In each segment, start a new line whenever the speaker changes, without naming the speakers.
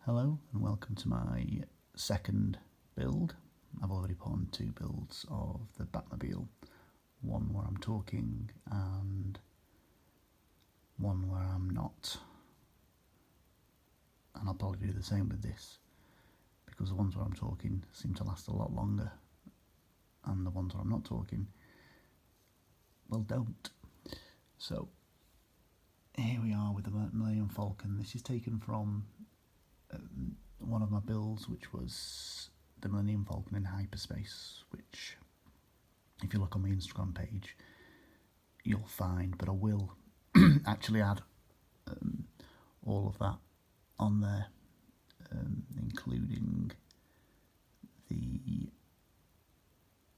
Hello and welcome to my second build. I've already put on two builds of the Batmobile, one where I'm talking and one where I'm not. And I'll probably do the same with this, because the ones where I'm talking seem to last a lot longer, and the ones where I'm not talking, well, don't. So here we are with the Millennium Falcon. This is taken from one of my builds, which was the Millennium Falcon in hyperspace, which if you look on my Instagram page you'll find, but I will actually add all of that on there, including the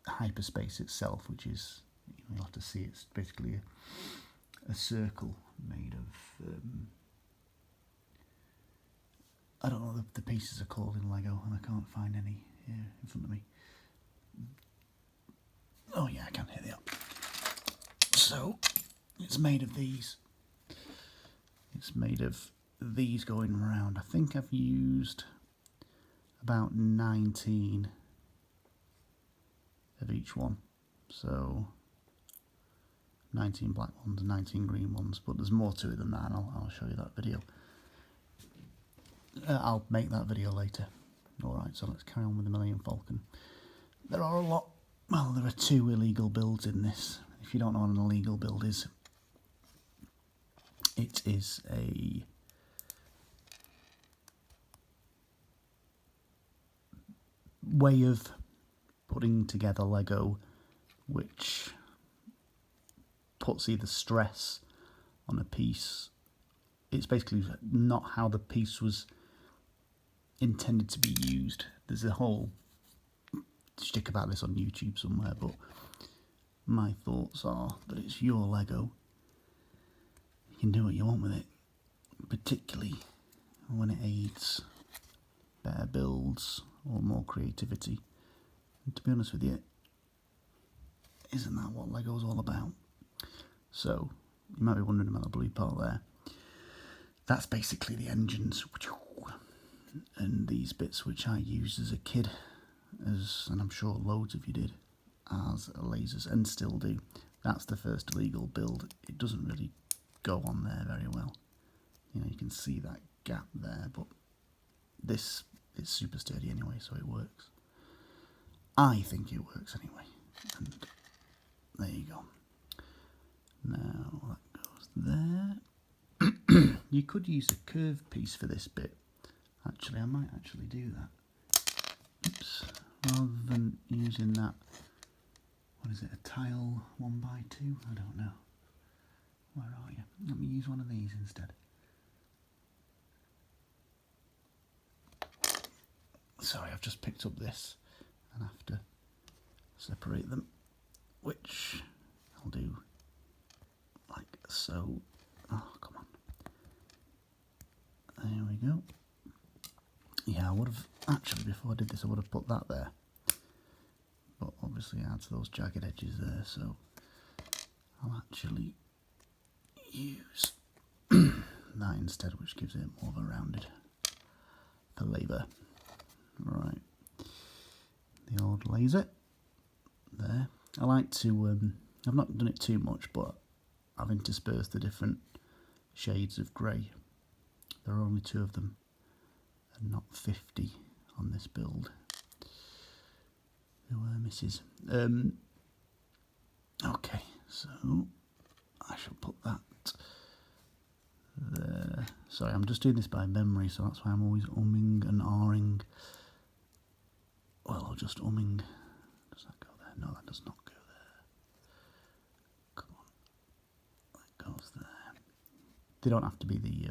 hyperspace itself, which is, you'll have to see, it's basically a circle made of I don't know what the pieces are called in Lego, and I can't find any here in front of me. Oh yeah, I can, here they are. So, it's made of these. It's made of these going around. I think I've used about 19 of each one. So, 19 black ones and 19 green ones, but there's more to it than that, and I'll show you that video. I'll make that video later. Alright, so let's carry on with the Millennium Falcon. There are a lot, well, there are two illegal builds in this. If you don't know what an illegal build is, it is a way of putting together Lego which puts either stress on a piece. It's basically not how the piece was intended to be used. There's a whole shtick about this on YouTube somewhere, but my thoughts are that it's your Lego. You can do what you want with it, particularly when it aids better builds or more creativity. And to be honest with you, isn't that what Lego's all about? So, you might be wondering about the blue part there. That's basically the engines, and these bits which I used as a kid, and I'm sure loads of you did, as lasers, and still do. That's the first illegal build. It doesn't really go on there very well. You know, you can see that gap there, but this is super sturdy anyway, so it works. I think it works anyway, and there you go. Now that goes there. You could use a curved piece for this bit. Actually, I might actually do that. Oops. Rather than using that, what is it, a tile 1x2? I don't know. Where are you? Let me use one of these instead. Sorry, I've just picked up this and have to separate them, which I'll do like so. Oh, come on. There we go. Yeah, I would have, actually, before I did this, I would have put that there. But obviously it adds those jagged edges there, so I'll actually use that instead, which gives it more of a rounded flavour. Right. The old laser. There. I like to, I've not done it too much, but I've interspersed the different shades of grey. There are only 2 of them, and not 50 on this build. There were misses. Okay, so I shall put that there. Sorry, I'm just doing this by memory, so that's why I'm always umming and ahhing. Well, just umming. Does that go there? No, that does not go there. Come on. That goes there. They don't have to be the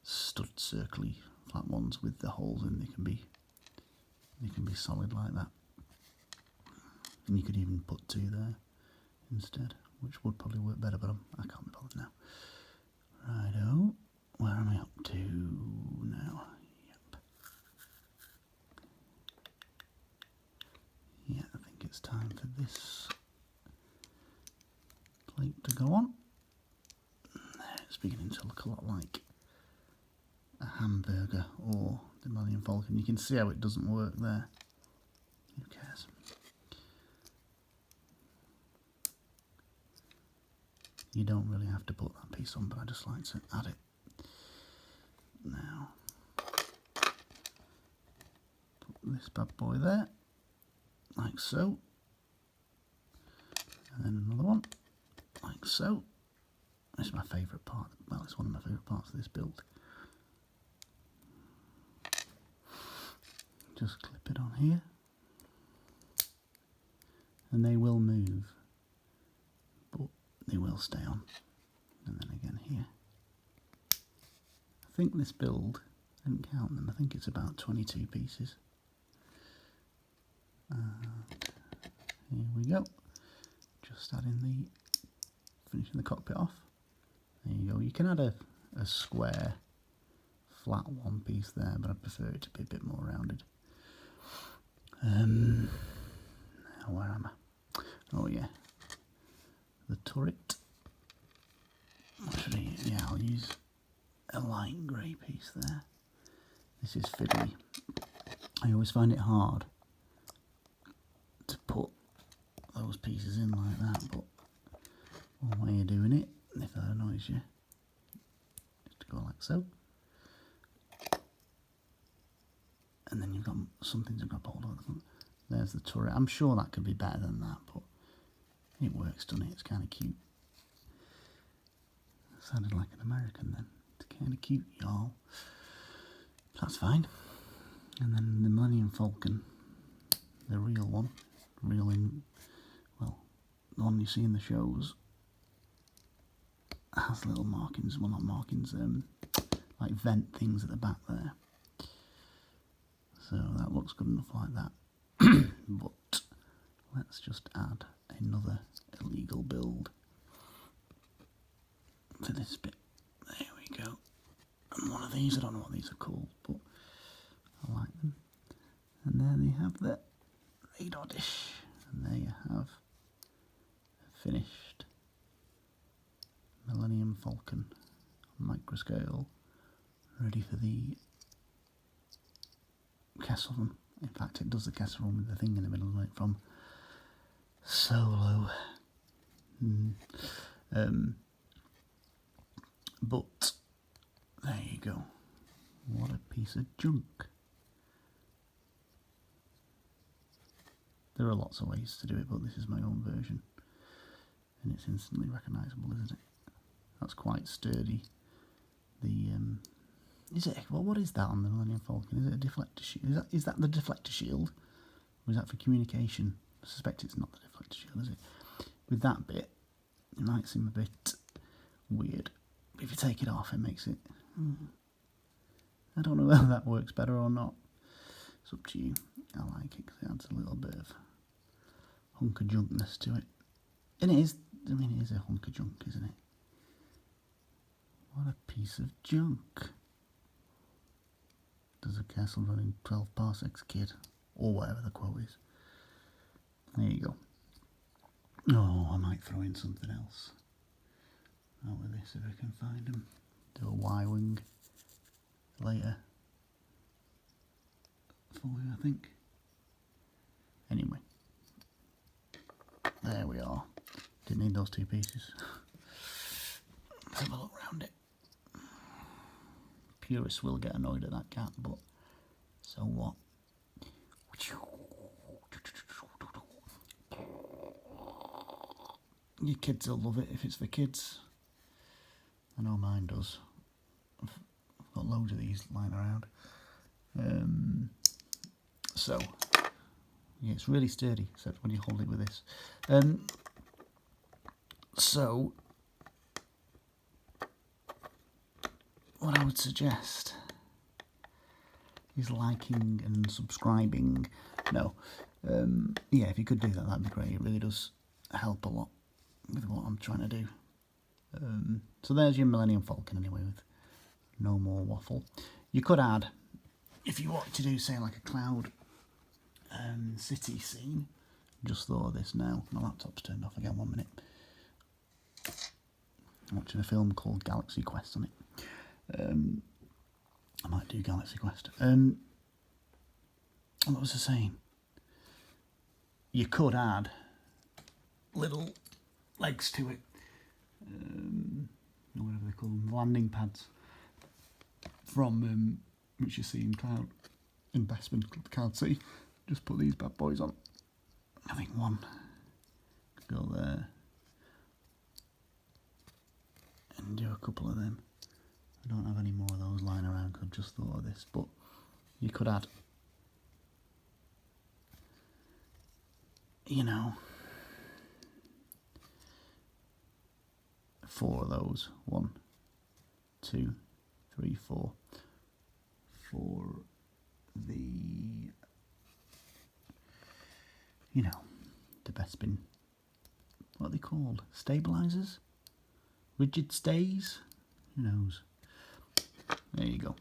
stud circly flat ones with the holes in. They can be solid like that, and you could even put 2 there instead, which would probably work better, but I can't be bothered now. Righto, where am I up to now? Yep. Yeah, I think it's time for this plate to go on. It's beginning to look a lot like a hamburger or the Millennium Falcon. You can see how it doesn't work there. Who cares? You don't really have to put that piece on, but I just like to add it. Now, put this bad boy there, like so. And then another one, like so. This is my favourite part. Well, it's one of my favourite parts of this build. Just clip it on here. And they will move, but they will stay on. And then again here. I think this build, I didn't count them, I think it's about 22 pieces. Here we go. Just adding finishing the cockpit off. There you go. You can add a square, flat one piece there, but I prefer it to be a bit more rounded. Now where am I? Oh yeah, the turret. Actually, yeah, I'll use a light grey piece there. This is fiddly. I always find it hard to put those pieces in like that, but one way of doing it, if that annoys you, is to go like so. And then you've got something to grab hold of. There's the turret. I'm sure that could be better than that, but it works, doesn't it? It's kind of cute. Sounded like an American then. It's kind of cute, y'all. That's fine. And then the Millennium Falcon, the real one, well, the one you see in the shows, has little markings, well not markings, like vent things at the back there. So that looks good enough like that. But let's just add another illegal build to this bit. There we go. And one of these, I don't know what these are called, but I like them. And there they have the radar dish. And there you have a finished Millennium Falcon microscale, ready for the Kessel Run. In fact, it does the Kessel Run with the thing in the middle of it from Solo. But there you go. What a piece of junk. There are lots of ways to do it, but this is my own version. And it's instantly recognisable, isn't it? That's quite sturdy. Is it? Well, what is that on the Millennium Falcon? Is it a deflector shield? Is that the deflector shield? Or is that for communication? I suspect it's not the deflector shield, is it? With that bit, it might seem a bit weird. But if you take it off, it makes it... I don't know whether that works better or not. It's up to you. I like it because it adds a little bit of hunk of junkness to it. And it is, I mean, it is a hunk of junk, isn't it? What a piece of junk. Does a castle run in 12 parsecs, kid? Or whatever the quote is. There you go. Oh, I might throw in something else. Out with this if I can find them. Do a Y-wing later. For you, I think. Anyway. There we are. Didn't need those two pieces. Let's have a look round it. Purists will get annoyed at that cat, but so what? Your kids will love it if it's for kids. I know mine does. I've got loads of these lying around. So, yeah, it's really sturdy, except when you hold it with this. So, what I would suggest is liking and subscribing. No, yeah, if you could do that, that'd be great. It really does help a lot with what I'm trying to do. So there's your Millennium Falcon anyway, with no more waffle. You could add, if you want to do, say, like a cloud city scene. Just thought of this now. My laptop's turned off again, 1 minute. I'm watching a film called Galaxy Quest on it. I might do Galaxy Quest. What was I saying? You could add little legs to it, or whatever they call them, landing pads, from which you see in Cloud Investment, Cloud City. Just put these bad boys on. I think one could go there, and do a couple of them. I don't have any more of those lying around, I've just thought of this, but you could add, you know, 4 of those. 1, 2, 3, 4 for the, you know, the Bespin, what are they called? Stabilizers? Rigid stays? Who knows? There you go.